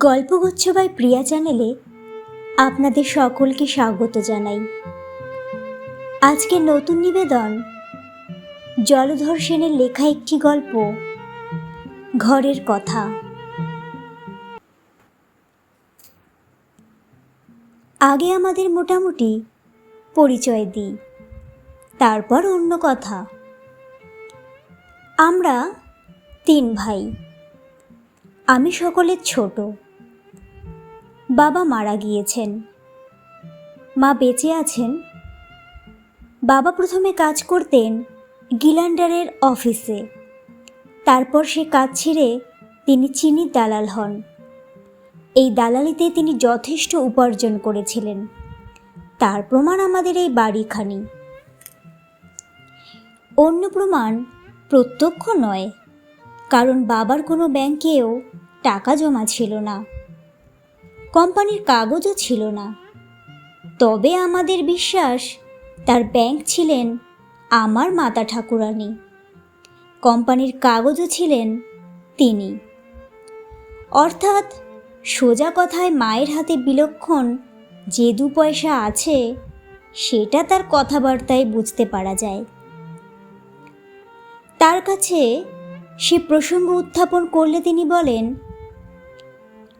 গল্পগুচ্ছ by প্রিয়া চ্যানেলে আপনাদের সকলকে স্বাগত জানাই। আজকে নতুন নিবেদন জলধর সেনের লেখা একটি গল্প, ঘরের কথা। আগে আমাদের মোটামুটি পরিচয় দিই, তারপর অন্য কথা। আমরা 3 ভাই। আমি সকলের ছোট। বাবা মারা গিয়েছেন, মা বেঁচে আছেন। বাবা প্রথমে কাজ করতেন গিলান্ডারের অফিসে, তারপর সে কাজ ছেড়ে তিনি চিনির দালাল হন। এই দালালিতে তিনি যথেষ্ট উপার্জন করেছিলেন, তার প্রমাণ আমাদের এই বাড়িখানি। অন্য প্রমাণ প্রত্যক্ষ নয়, কারণ বাবার কোনো ব্যাংকেও টাকা জমা ছিল না, কোম্পানির কাগজও ছিল না। তবে আমাদের বিশ্বাস তার ব্যাংক ছিলেন আমার মাতা ঠাকুরানী, কোম্পানির কাগজও ছিলেন তিনি। অর্থাৎ সোজা কথায় মায়ের হাতে বিলক্ষণ যে 2 পয়সা আছে সেটা তার কথাবার্তায় বুঝতে পারা যায়। তার কাছে সে প্রসঙ্গ উত্থাপন করলে তিনি বলেন,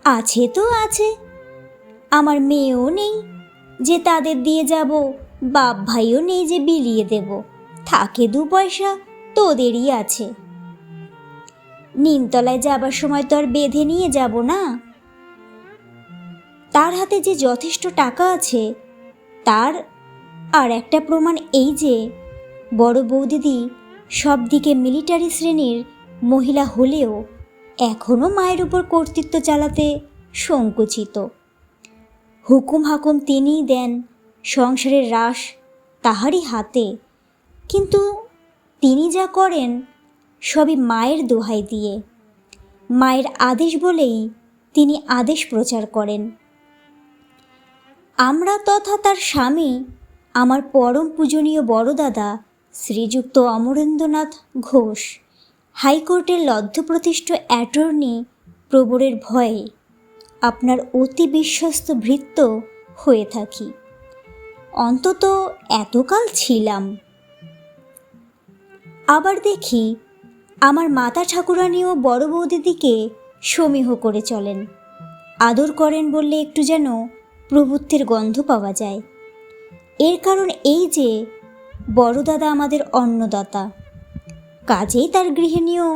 আছে তো আছে, আমার মেয়েও নেই যে তাদের দিয়ে যাব, বাপ ভাইও নেই যে বিলিয়ে দেব, থাকে 2 পয়সা তোদেরই আছে। নিমতলায় যাবার সময় তো আর বেঁধে নিয়ে যাব না। তার হাতে যে যথেষ্ট টাকা আছে তার আর একটা প্রমাণ এই যে বড় বৌদিদি সব দিকে মিলিটারি শ্রেণীর মহিলা হলেও এখনও মায়ের উপর কর্তৃত্ব চালাতে সংকুচিত। হুকুম হাকুম তিনিই দেন, সংসারের রাশ তাহারই হাতে, কিন্তু তিনি যা করেন সবই মায়ের দোহাই দিয়ে। মায়ের আদেশ বলেই তিনি আদেশ প্রচার করেন। আমরা তথা তার স্বামী, আমার পরম পূজনীয় বড়দাদা শ্রীযুক্ত অমরেন্দ্রনাথ ঘোষ, হাইকোর্টের লব্ধপ্রতিষ্ঠ অ্যাটর্নি প্রবরের ভয়ে আপনার অতি বিশ্বস্ত ভৃত্য হয়ে থাকি। অন্তত এতকাল ছিলাম। আবার দেখি আমার মাতা ঠাকুরানীও বড় বৌদিদিকে সমীহ করে চলেন, আদর করেন বললে একটু যেন প্রভুত্বের গন্ধ পাওয়া যায়। এর কারণ এই যে বড় দাদা আমাদের অন্নদাতা, কাজেই তার গৃহিণীও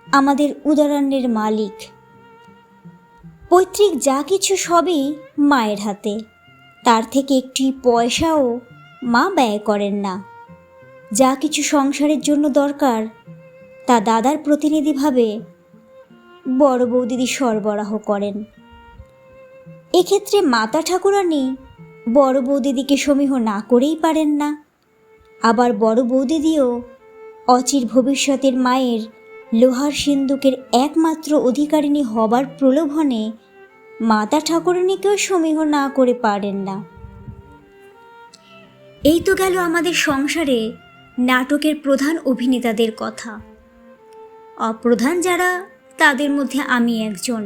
আমাদের উদারান্নের মালিক। পৈতৃক যা কিছু সবই মায়ের হাতে, তার থেকে একটি পয়সাও মা ব্যয় করেন না। যা কিছু সংসারের জন্য দরকার তা দাদার প্রতিনিধিভাবে বড় বৌদিদি সরবরাহ করেন। এক্ষেত্রে মাতা ঠাকুরানী বড় বৌদিদিকে সমীহ না করেই পারেন না। আবার বড় বৌদিদিও অচির ভবিষ্যতের মায়ের লোহার সিন্দুকের একমাত্র অধিকারিণী হবার প্রলোভনে মাতা ঠাকুরানীকেও সমীহ না করে পারেন না। এই তো গেল আমাদের সংসারে নাটকের প্রধান অভিনেতাদের কথা। অপ্রধান যারা, তাদের মধ্যে আমি একজন,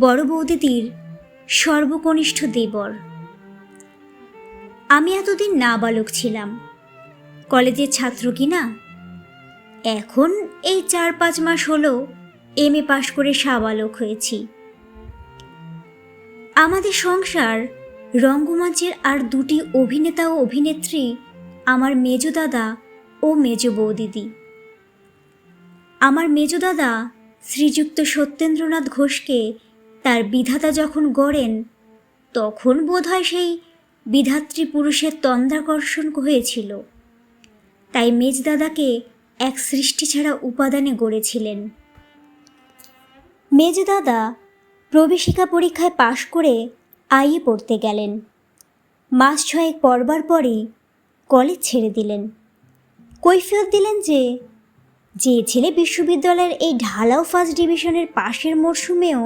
বড় বৌদিদির সর্বকনিষ্ঠ দেবর। আমি এতদিন নাবালক ছিলাম, কলেজের ছাত্র কিনা। এখন এই 4-5 মাস হলো MA পাশ করে সাবালক হয়েছি। আমাদের সংসার রঙ্গমঞ্চের আর 2টি অভিনেতা ও অভিনেত্রী আমার মেজ দাদা ও মেজ বৌদিদি। আমার মেজ দাদা শ্রীযুক্ত সত্যেন্দ্রনাথ ঘোষকে তার বিধাতা যখন গড়েন, তখন বোধহয় সেই বিধাত্রী পুরুষের তন্দ্রাকর্ষণ হয়েছিল, তাই মেজ দাদাকে এক সৃষ্টি ছাড়া উপাদানে গড়েছিলেন। মেজ দাদা প্রবেশিকা পরীক্ষায় পাশ করে আইএ পড়তে গেলেন। মাস 6 পড়বার পরই কলেজ ছেড়ে দিলেন। কৈফিয়ত দিলেন যে ছেলে বিশ্ববিদ্যালয়ের এই ঢালাও ফার্স্ট ডিভিশনের পাশের মরশুমেও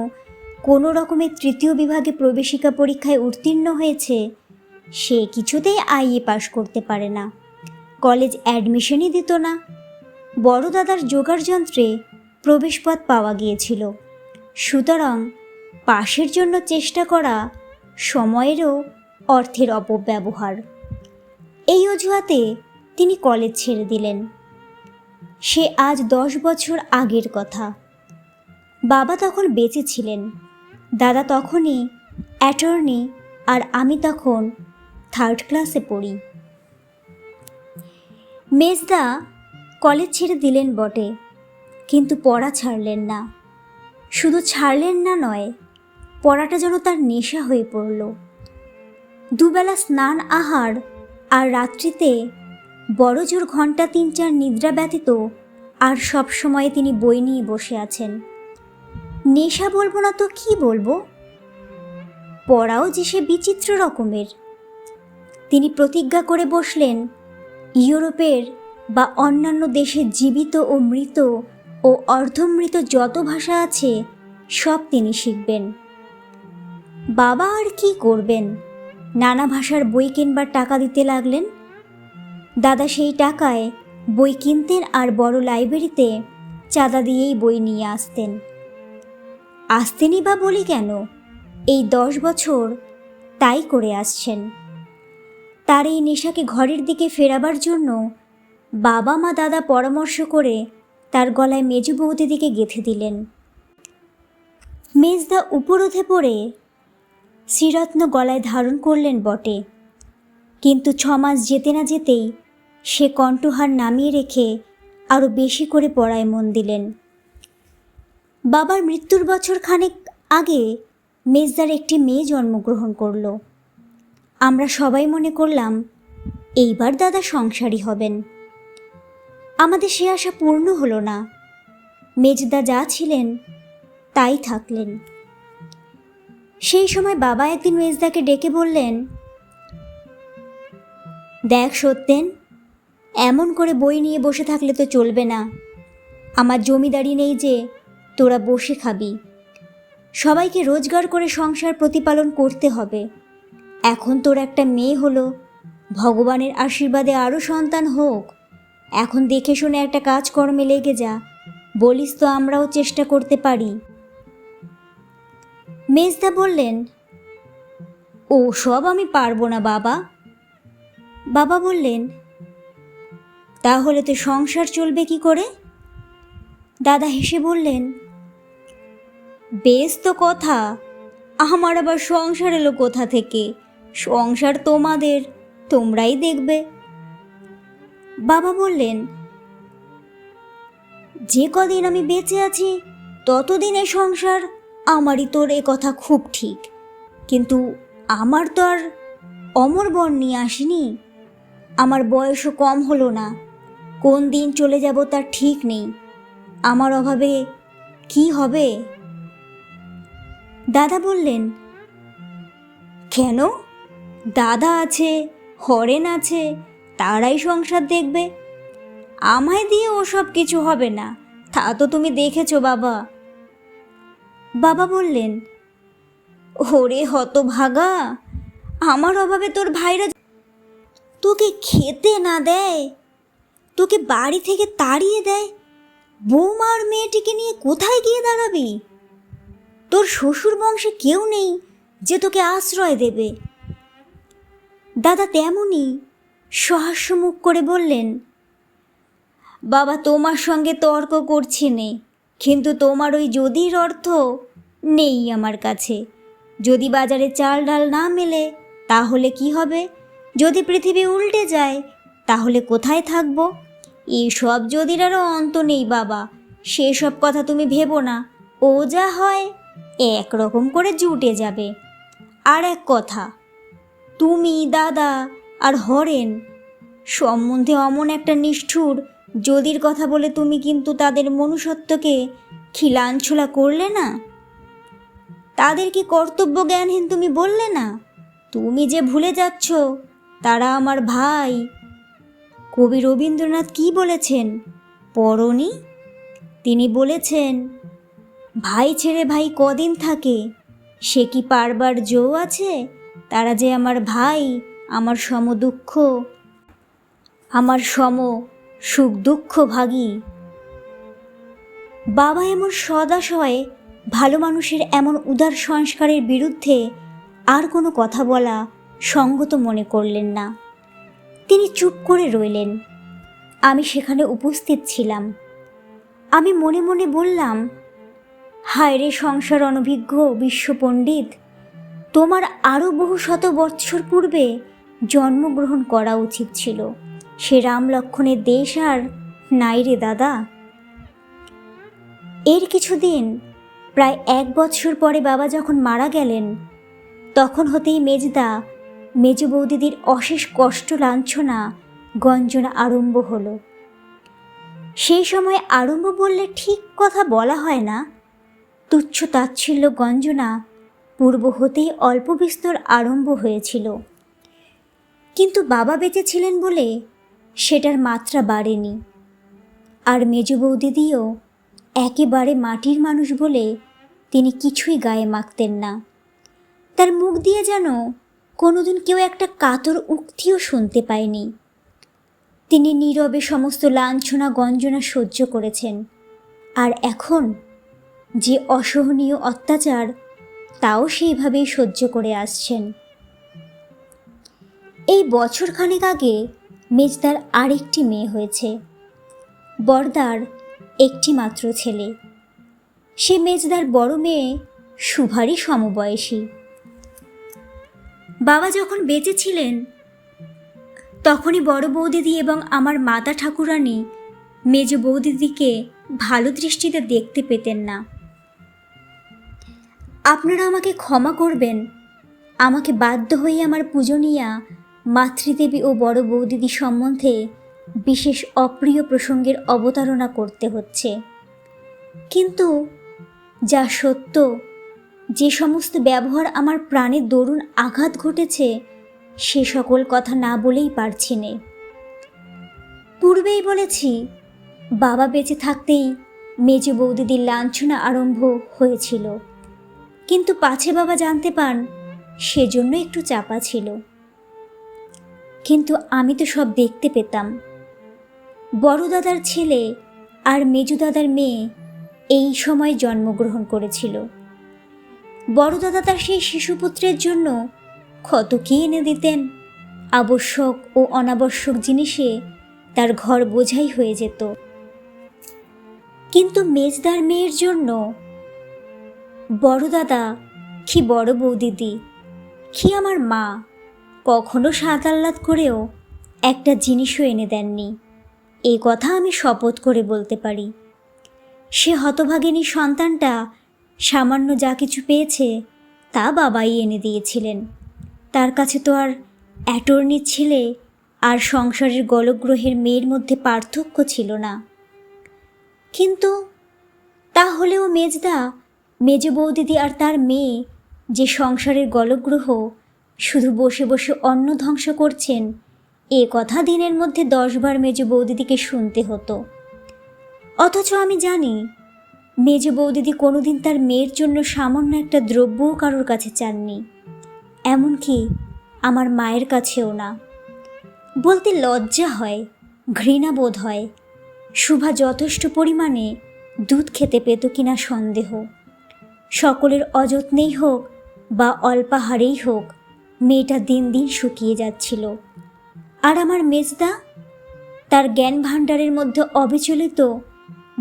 কোনো রকমের 3য় বিভাগে প্রবেশিকা পরীক্ষায় উত্তীর্ণ হয়েছে, সে কিছুতেই আইএ পাশ করতে পারে না, কলেজ অ্যাডমিশনই দিত না। বড় দাদার জোগাড় যন্ত্রে প্রবেশপথ পাওয়া গিয়েছিল, সুতরাং পাশের জন্য চেষ্টা করা সময়েরও অর্থের অপব্যবহার। এই অজুহাতে তিনি কলেজ ছেড়ে দিলেন। সে আজ 10 বছর আগের কথা। বাবা তখন বেঁচে ছিলেন, দাদা তখনই অ্যাটর্নি, আর আমি তখন 3rd ক্লাসে পড়ি। মেজদা কলেজ ছেড়ে দিলেন বটে, কিন্তু পড়া ছাড়লেন না। শুধু ছাড়লেন না নয়, পড়াটা যেন তার নেশা হয়ে পড়ল। দুবেলা স্নান আহার আর রাত্রিতে বড় জোর ঘন্টা 3-4 নিদ্রা ব্যতীত আর সব সময় তিনি বই নিয়ে বসে আছেন। নেশা বলবো না তো কি বলবো, পড়াও যে সে বিচিত্র রকমের। তিনি প্রতিজ্ঞা করে বসলেন, ইউরোপের বা অন্যান্য দেশের জীবিত ও মৃত ও অর্ধমৃত যত ভাষা আছে সব তিনি শিখবেন। বাবা আর কি করবেন, নানা ভাষার বই কিনবার টাকা দিতে লাগলেন। দাদা সেই টাকায় বই কিনতেন আর বড় লাইব্রেরিতে চাঁদা দিয়েই বই নিয়ে আসতেনই বা বলি কেন, এই 10 বছর তাই করে আসছেন। তার এই নেশাকে ঘরের দিকে ফেরাবার জন্য বাবা মা দাদা পরামর্শ করে তার গলায় মেজু বৌদিদিকে গেঁথে দিলেন। মেজদা উপরোধে পড়ে শ্রীরত্ন গলায় ধারণ করলেন বটে, কিন্তু 6 মাস যেতে না যেতেই সে কণ্ঠহার নামিয়ে রেখে আরও বেশি করে পড়ায় মন দিলেন। বাবার মৃত্যুর বছর খানেক আগে মেজদার একটি মেয়ে জন্মগ্রহণ করল। আমরা সবাই মনে করলাম এইবার দাদা সংসারী হবেন। আমাদের সে আশা পূর্ণ হলো না। মেজদা যা ছিলেন তাই থাকলেন। সেই সময় বাবা একদিন মেজদাকে ডেকে বললেন, দেখ সত্যেন, এমন করে বই নিয়ে বসে থাকলে তো চলবে না। আমার জমিদারি নেই যে তোরা বসে খাবি। সবাইকে রোজগার করে সংসার প্রতিপালন করতে হবে। এখন তোর একটা মেয়ে হলো, ভগবানের আশীর্বাদে আরও সন্তান হোক। এখন দেখে শুনে একটা কাজকর্মে লেগে যা, বলিস তো আমরাও চেষ্টা করতে পারি। মেজদা বললেন, ও সব আমি পারবো না বাবা। বাবা বললেন, তাহলে তো সংসার চলবে কি করে? দাদা হেসে বললেন, বেশ তো কথা, আমার আবার সংসার এলো কোথা থেকে? সংসার তোমাদের, তোমরাই দেখবে। বাবা বললেন, যে কদিন আমি বেঁচে আছি ততদিনে সংসার আমারই। তোর এ কথা খুব ঠিক, কিন্তু আমার তো আর অমর বর নিয়ে আসিনি। আমার বয়সও কম হলো না, কোন দিন চলে যাব তার ঠিক নেই। আমার অভাবে কি হবে? দাদা বললেন, কেন? দাদা আছে, হরেন আছে, তারাই সংসার দেখবে। আমায় দিয়ে ওসব কিছু হবে না, তা তো তুমি দেখেছো বাবা। বাবা বললেন, ওরে হতভাগা, আমার অভাবে তোর ভাইরা তোকে খেতে না দেয়, তোকে বাড়ি থেকে তাড়িয়ে দেয়, বৌমার মেয়েটিকে নিয়ে কোথায় গিয়ে দাঁড়াবি? তোর শ্বশুর বংশে কেউ নেই যে তোকে আশ্রয় দেবে। দাদা তেমনই সহাস্যমুখ করে বললেন, বাবা তোমার সঙ্গে তর্ক করছি নে, কিন্তু তোমার ওই যদির অর্থ নেই আমার কাছে। যদি বাজারে চাল ডাল না মেলে তাহলে কি হবে? যদি পৃথিবী উল্টে যায় তাহলে কোথায় থাকবো? এইসব যদিরারও অন্ত নেই বাবা, সেসব কথা তুমি ভেবো না। ও যা হয় একরকম করে জুটে যাবে। আর এক কথা, তুমি দাদা আর হরেন সম্বন্ধে অমন একটা নিষ্ঠুর যদির কথা বলে তুমি কিন্তু তাদের মনুষ্যত্বকে খিলাঞ্ছলা করলে না। তাদের কি কর্তব্য জ্ঞানহীন তুমি বললে না? তুমি যে ভুলে যাচ্ছ তারা আমার ভাই। কবি রবীন্দ্রনাথ কি বলেছেন পড়নি? তিনি বলেছেন, ভাই ছেড়ে ভাই কদিন থাকে, সে কি পারবার জো আছে? তারা যে আমার ভাই, আমার সম দুঃখ, আমার সম সুখ দুঃখ ভাগী। বাবা এমন সদাশয়ে ভালো মানুষের এমন উদার সংস্কারের বিরুদ্ধে আর কোনো কথা বলা সঙ্গত মনে করলেন না। তিনি চুপ করে রইলেন। আমি সেখানে উপস্থিত ছিলাম। আমি মনে মনে বললাম, হায় রে সংসার অনভিজ্ঞ বিশ্বপণ্ডিত, তোমার আরও বহু শত বৎসর পূর্বে জন্মগ্রহণ করা উচিত ছিল। সে রাম লক্ষ্মণের দেশ আর নাই রে দাদা। এর কিছুদিন, প্রায় 1 বৎসর পরে বাবা যখন মারা গেলেন, তখন হতেই মেজদা মেজ বৌদিদির অশেষ কষ্ট লাঞ্ছনা গঞ্জনা আরম্ভ হলো। সেই সময় আরম্ভ বললে ঠিক কথা বলা হয় না, তুচ্ছ তাচ্ছিল্য গঞ্জনা পূর্ব হতেই অল্প বিস্তর আরম্ভ হয়েছিল। কিন্তু বাবা বেঁচে ছিলেন বলে সেটার মাত্রা বাড়েনি। আর মেজ বৌদিদিও একেবারে মাটির মানুষ বলে তিনি কিছুই গায়ে মাখতেন না। তার মুখ দিয়ে যেন কোনোদিন কেউ একটা কাতর উক্তিও শুনতে পায়নি। তিনি নীরবে সমস্ত লাঞ্ছনা গঞ্জনা সহ্য করেছেন। আর এখন যে অসহনীয় অত্যাচার, তাও সেইভাবেই সহ্য করে আসছেন। এই বছরখানেক আগে মেজদার আরেকটি মেয়ে হয়েছে। বড়দার একটি মাত্র ছেলে। সে মেজদার বড় মেয়ে সুভারই সমবয়সী। বাবা যখন বেঁচে ছিলেন, তখনই বড় বৌদিদি এবং আমার মাতা ঠাকুরানী মেজ বৌদিদিকে ভালো দৃষ্টিতে দেখতে পেতেন না। আপনারা আমাকে ক্ষমা করবেন, আমাকে বাধ্য হয়ে আমার পূজনীয়া মাতৃদেবী ও বড় বৌদিদি সম্বন্ধে বিশেষ অপ্রিয় প্রসঙ্গের অবতারণা করতে হচ্ছে। কিন্তু যা সত্য, যে সমস্ত ব্যবহার আমার প্রাণে দরুণ আঘাত ঘটেছে, সে সকল কথা না বলেই পারছি নে। পূর্বেই বলেছি, বাবা বেঁচে থাকতেই মেজ বৌদিদির লাঞ্ছনা আরম্ভ হয়েছিল। কিন্তু পাছে বাবা জানতে পান, সেজন্য একটু চাপা ছিল। কিন্তু আমি তো সব দেখতে পেতাম। বড় দাদার ছেলে আর মেজু দাদার মেয়ে এই সময় জন্মগ্রহণ করেছিল। বড় দাদা তার সেই শিশুপুত্রের জন্য কত কি এনে দিতেন। আবশ্যক ও অনাবশ্যক জিনিসে তার ঘর বোঝাই হয়ে যেত। কিন্তু মেজদার মেয়ের জন্য বড় দাদা কি বড় বৌদিদি কি আমার মা কখনো স্বাদ আহ্লাদ করেও একটা জিনিসও এনে দেননি। এই কথা আমি শপথ করে বলতে পারি। সে হতভাগিনী সন্তানটা সামান্য যা কিছু পেয়েছে তা বাবাই এনে দিয়েছিলেন। তার কাছে তো আর অ্যাটর্নির ছেলে আর সংসারের গলগ্রহের মেয়ের মধ্যে পার্থক্য ছিল না। কিন্তু তাহলেও মেজদা, মেজ বৌদিদি আর তার মেয়ে যে সংসারের গলগ্রহ, শুধু বসে বসে অন্ন ধ্বংস করছেন, এ কথা দিনের মধ্যে 10 বার মেজ বৌদিদিকে শুনতে হতো। অথচ আমি জানি মেজ বৌদিদি কোনোদিন তার মেয়ের জন্য সামান্য একটা দ্রব্যও কারোর কাছে চাননি, এমনকি আমার মায়ের কাছেও না। বলতে লজ্জা হয়, ঘৃণা বোধ হয়। শুভা যথেষ্ট পরিমাণে দুধ খেতে পেত কিনা সন্দেহ। সকলের অযত্নেই হোক বা অল্পাহারেই হোক, মেয়েটা দিন দিন শুকিয়ে যাচ্ছিল। আর আমার মেজদা তার জ্ঞান ভাণ্ডারের মধ্যে অবিচলিত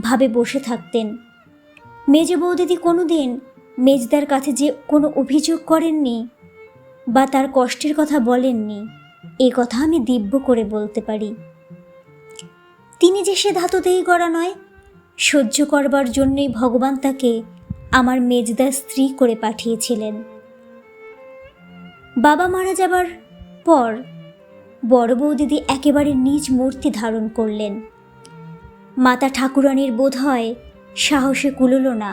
ভাবে বসে থাকতেন। মেজ বৌদিদি কোনোদিন মেজদার কাছে যে কোনো অভিযোগ করেননি বা তার কষ্টের কথা বলেননি, এ কথা আমি দিব্য করে বলতে পারি। তিনি যে সে ধাতুতেই গড়া নয়, সহ্য করবার জন্যই ভগবান তাকে আমার মেজদার স্ত্রী করে পাঠিয়েছিলেন। বাবা মারা যাবার পর বড় বৌদিদি একেবারে নিজ মূর্তি ধারণ করলেন। মাতা ঠাকুরানীর বোধ হয় সাহসে কুলল না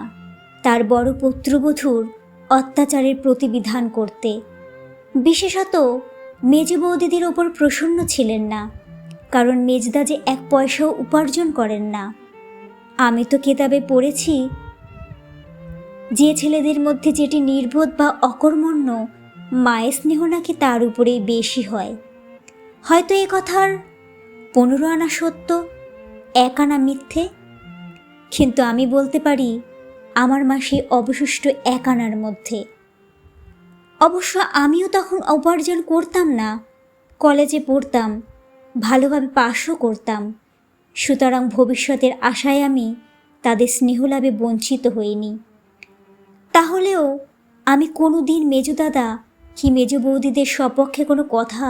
তার বড় পুত্রবধূর অত্যাচারের প্রতিবিধান করতে। বিশেষত মেজ বৌদিদির ওপর প্রসন্ন ছিলেন না, কারণ মেজদা যে 1 পয়সাও উপার্জন করেন না। আমি তো কেতাবে পড়েছি, যে ছেলেদের মধ্যে যেটি নির্বোধ বা অকর্মণ্য, মায়ের স্নেহ নাকি তার উপরেই বেশি হয়। হয়তো এ কথার 15 আনা সত্য, 1 আনা মিথ্যে। কিন্তু আমি বলতে পারি, আমার মা সেই অবশিষ্ট 1 আনার মধ্যে। অবশ্য আমিও তখন উপার্জন করতাম না, কলেজে পড়তাম, ভালোভাবে পাশও করতাম, সুতরাং ভবিষ্যতের আশায় আমি তাদের স্নেহলাভে বঞ্চিত হইনি। তাহলেও আমি কোনো দিন মেজো দাদা কি মেজো বৌদিদের সপক্ষে কোনো কথা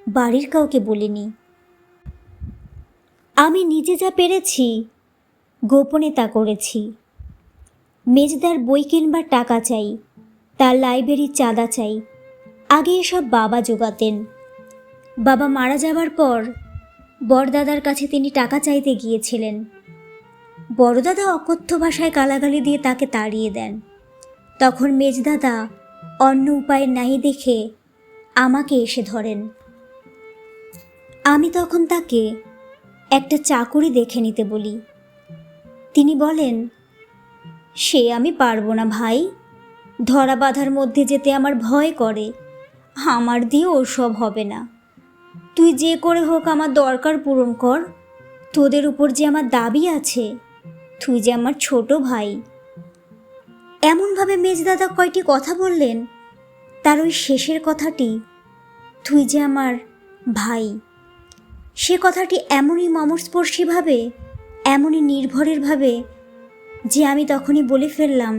বাড়ির কাউকে বলিনি। আমি নিজে যা পেরেছি গোপনে তা করেছি। মেজদার বই কিনবার টাকা চাই, তার লাইব্রেরির চাঁদা চাই, আগে এসব বাবা জোগাতেন। বাবা মারা যাবার পর বড়দাদার কাছে তিনি টাকা চাইতে গিয়েছিলেন। বড়দাদা অকথ্য ভাষায় গালাগালি দিয়ে তাকে তাড়িয়ে দেন। তখন মেজদাদা অন্য উপায় নাই দেখে আমাকে এসে ধরেন। আমি তখন তাকে একটা চাকুরি দেখে নিতে বলি। তিনি বলেন, সে আমি পারবো না ভাই, ধরা বাঁধার মধ্যে যেতে আমার ভয় করে, আমার দিয়ে ওসব হবে না। তুই যে করে হোক আমার দরকার পূরণ কর, তোদের উপর যে আমার দাবি আছে, তুই যে আমার ছোট ভাই। এমনভাবে মেজদাদা কয়টি কথা বললেন, তার ওই শেষের কথাটি, তুই যে আমার ভাই, সে কথাটি এমনই মর্মস্পর্শীভাবে, এমনই নির্ভরেরভাবে যে আমি তখনই বলে ফেললাম,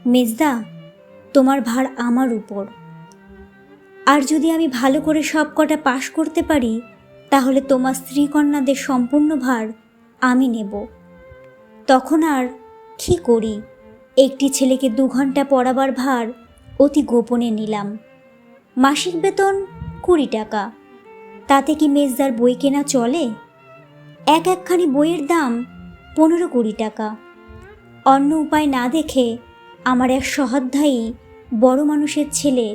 মেজদা, তোমার ভার আমার উপর। আর যদি আমি ভালো করে সব কটা পাশ করতে পারি, তাহলে তোমার স্ত্রী কন্যাদের সম্পূর্ণ ভার আমি নেব। তখন আর কী করি, একটি ছেলেকে 2 ঘন্টা পড়াবার ভার অতি গোপনে নিলাম। মাসিক বেতন 20 টাকা, তাতে কি মেজদার বই কেনা চলে? একখানি বইয়ের দাম 15-20 টাকা। অন্য উপায় না দেখে আমার এক সহাধ্যায়ী বড় মানুষের ছেলে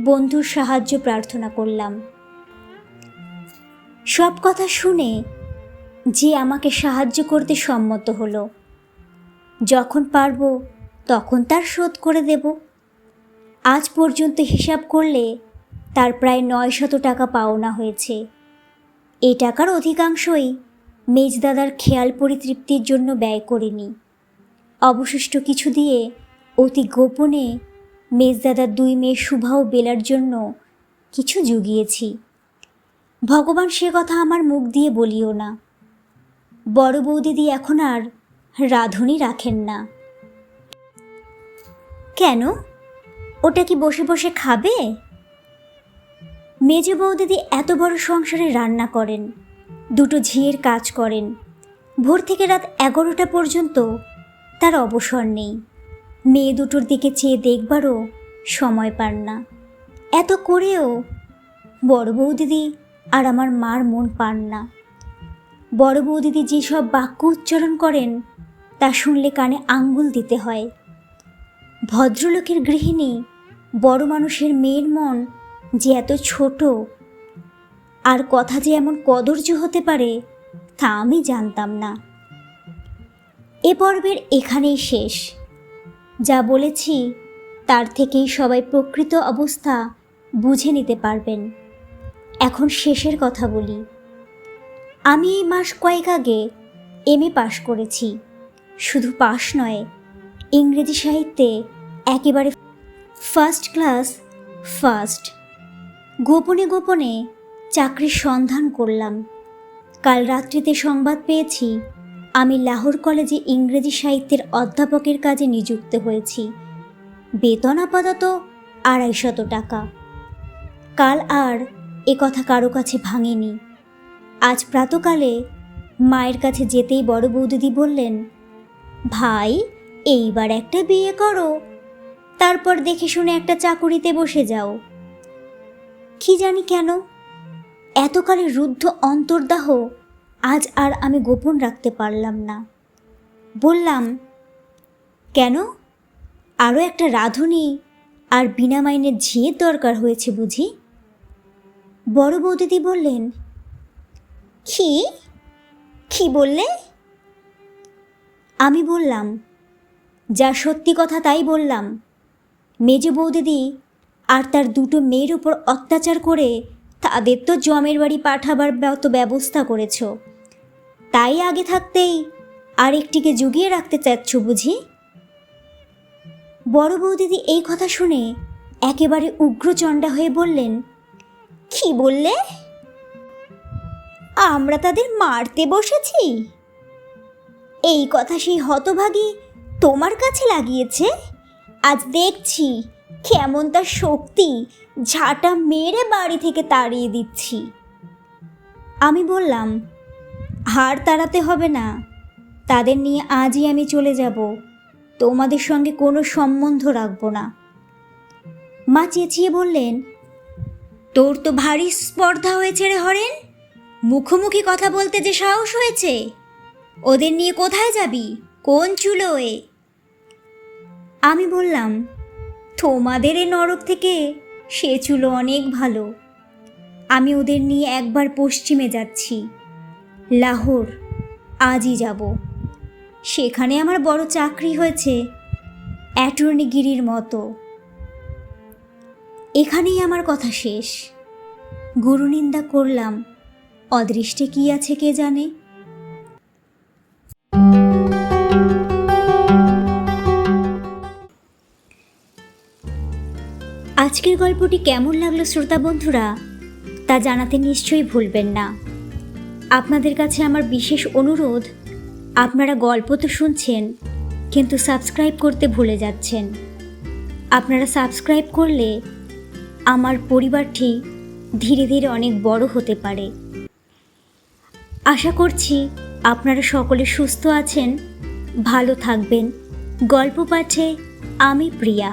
বন্ধুর সাহায্য প্রার্থনা করলাম। সব কথা শুনে যে আমাকে সাহায্য করতে সম্মত হলো। যখন পারবো তখন তার শোধ করে দেব। আজ পর্যন্ত হিসাব করলে তার প্রায় 900 টাকা পাওনা হয়েছে। এই টাকার অধিকাংশই মেজদাদার খেয়াল পরিতৃপ্তির জন্য ব্যয় করিনি। অবশিষ্ট কিছু দিয়ে অতি গোপনে মেজদাদার 2 মেয়ে শুভা ও বেলার জন্য কিছু জুগিয়েছি। ভগবান সে কথা আমার মুখ দিয়ে বলিও না। বড় বৌদিদি এখন আর রাঁধুনি রাখেন না। কেন, ওটা কি বসে বসে খাবে? মেজো বৌদিদি এত বড় সংসারে রান্না করেন, 2টো ঝিয়ের কাজ করেন, ভোর থেকে রাত 11টা পর্যন্ত তার অবসর নেই। মেয়ে দুটোর দিকে চেয়ে দেখবারও সময় পান না। এত করেও বড় বৌদিদি আর আমার মার মন পান না। বড় বৌদিদি যেসব বাক্য উচ্চারণ করেন তা শুনলে কানে আঙ্গুল দিতে হয়। ভদ্রলোকের গৃহিণী বড় মানুষের মেয়ের মন যে এত ছোট, আর কথা যে এমন কদর্য হতে পারে তা আমি জানতাম না। এ পর্বের এখানেই শেষ। যা বলেছি তার থেকেই সবাই প্রকৃত অবস্থা বুঝে নিতে পারবেন। এখন শেষের কথা বলি। আমি এই মাস কয়েক আগে MA পাশ করেছি। শুধু পাশ নয়, ইংরেজি সাহিত্যে একেবারে ফার্স্ট ক্লাস ফার্স্ট। গোপনে গোপনে চাকরির সন্ধান করলাম। কাল রাত্রিতে সংবাদ পেয়েছি আমি লাহোর কলেজে ইংরেজি সাহিত্যের অধ্যাপকের কাজে নিযুক্ত হয়েছি। বেতন আপাতত 250 টাকা। কাল আর এ কথা কারো কাছে ভাঙেনি। আজ প্রাতকালে মায়ের কাছে যেতেই বড় বৌদিদি বললেন, ভাই, এইবার একটা বিয়ে করো, তারপর দেখে শুনে একটা চাকুরিতে বসে যাও। কি জানি কেন এতকালে রুদ্ধ অন্তর্দাহ আজ আর আমি গোপন রাখতে পারলাম না। বললাম, কেন, আরও একটা রাঁধুনি আর বিনা মাইনের ঝিয়ের দরকার হয়েছে বুঝি? বড় বৌদিদি বললেন, কি কি বললে? আমি বললাম, যা সত্যি কথা তাই বললাম। মেজো বৌদিদি আর তার 2টো মেয়ের উপর অত্যাচার করে তাদের তো জমের বাড়ি পাঠাবার মতো ব্যবস্থা করেছ, তাই আগে থাকতেই আরেকটিকে জুগিয়ে রাখতে চাচ্ছ বুঝি? বড় বৌদিদি এই কথা শুনে একেবারে উগ্রচণ্ডা হয়ে বললেন, কি বললে? আমরা তাদের মারতে বসেছি? এই কথা সেই হতভাগী তোমার কাছে লাগিয়েছে? আজ দেখছি কেমন তার শক্তি, ঝাঁটা মেরে বাড়ি থেকে তাড়িয়ে দিচ্ছি। আমি বললাম, হার তাড়াতে হবে না, তাদের নিয়ে আজই আমি চলে যাব, তোমাদের সঙ্গে কোনো সম্বন্ধ রাখবো না। মা চেঁচিয়ে বললেন, তোর তো ভারী স্পর্ধা হয়েছে রে হরেন, মুখোমুখি কথা বলতে যে সাহস হয়েছে! ওদের নিয়ে কোথায় যাবি? কোন চুলোয়? আমি বললাম, তোমাদের এ নরক থেকে সে চুলো অনেক ভালো। আমি ওদের নিয়ে একবার পশ্চিমে যাচ্ছি, লাহোর, আজই যাব। সেখানে আমার বড় চাকরি হয়েছে, অ্যাটর্নিগিরির মতো। এখানেই আমার কথা শেষ। গুরুনিন্দা করলাম, অদৃষ্টে কি আছে কে জানে। আজকের গল্পটি কেমন লাগলো শ্রোতা বন্ধুরা, তা জানাতে নিশ্চয়ই ভুলবেন না। আপনাদের কাছে আমার বিশেষ অনুরোধ, আপনারা গল্প তো শুনছেন, কিন্তু সাবস্ক্রাইব করতে ভুলে যাচ্ছেন। আপনারা সাবস্ক্রাইব করলে আমার পরিবারটি ধীরে ধীরে অনেক বড় হতে পারে। আশা করছি আপনারা সকলে সুস্থ আছেন, ভালো থাকবেন। গল্প পাঠে আমি প্রিয়া।